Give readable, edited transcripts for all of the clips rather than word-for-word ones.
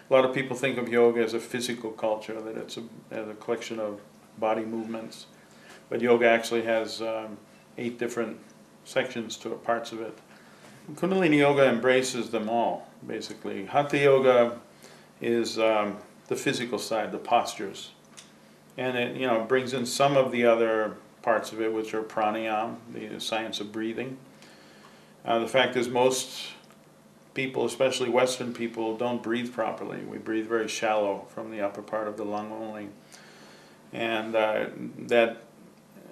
A lot of people think of yoga as a physical culture, that it's as a collection of body movements. But yoga actually has 8 different sections to it, parts of it. Kundalini Yoga embraces them all, basically. Hatha Yoga is the physical side, the postures. And it brings in some of the other parts of it, which are pranayama, the science of breathing. The fact is most people, especially Western people, don't breathe properly. We breathe very shallow from the upper part of the lung only. And that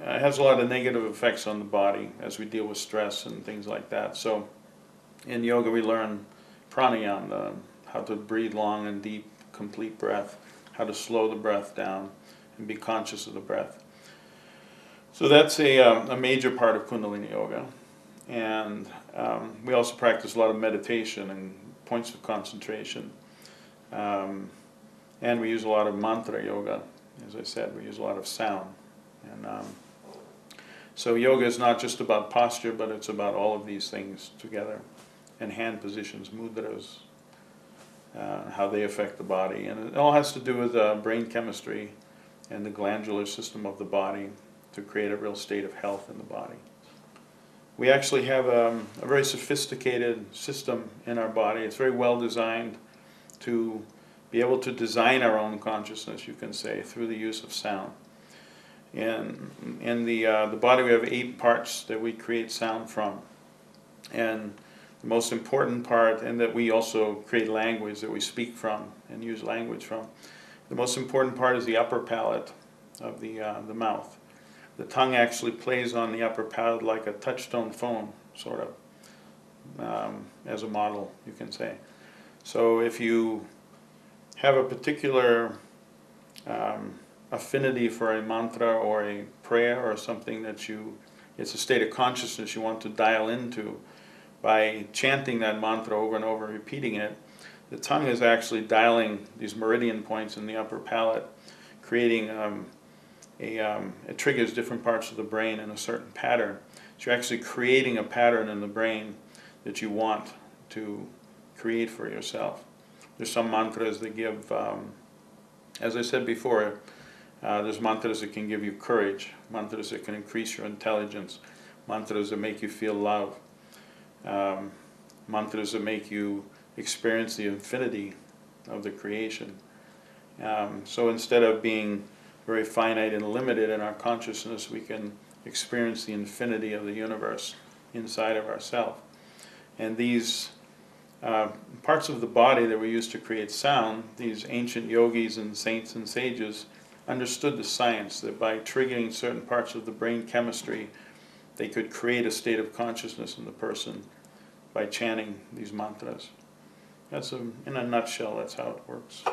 has a lot of negative effects on the body as we deal with stress and things like that. So in yoga we learn pranayama, how to breathe long and deep, complete breath, how to slow the breath down and be conscious of the breath. So that's a major part of Kundalini Yoga. And we also practice a lot of meditation and points of concentration. And we use a lot of mantra yoga. As I said, we use a lot of sound. And so yoga is not just about posture, but it's about all of these things together. And hand positions, mudras, how they affect the body. And it all has to do with brain chemistry and the glandular system of the body to create a real state of health in the body. We actually have a very sophisticated system in our body. It's very well designed to be able to design our own consciousness, you can say, through the use of sound. In the body we have 8 parts that we create sound from. And the most important part, and that we also create language that we speak from and use language from, the most important part is the upper palate of the mouth. The tongue actually plays on the upper palate like a touch-tone phone, sort of, as a model, you can say. So if you have a particular affinity for a mantra or a prayer or something that it's a state of consciousness you want to dial into, by chanting that mantra over and over, repeating it, the tongue is actually dialing these meridian points in the upper palate, creating it triggers different parts of the brain in a certain pattern. So you're actually creating a pattern in the brain that you want to create for yourself. There's some mantras that give, as I said before, there's mantras that can give you courage, mantras that can increase your intelligence, mantras that make you feel love, mantras that make you experience the infinity of the creation. So instead of being very finite and limited in our consciousness, we can experience the infinity of the universe inside of ourselves. And these parts of the body that we use to create sound, these ancient yogis and saints and sages understood the science that by triggering certain parts of the brain chemistry, they could create a state of consciousness in the person by chanting these mantras. In a nutshell, that's how it works.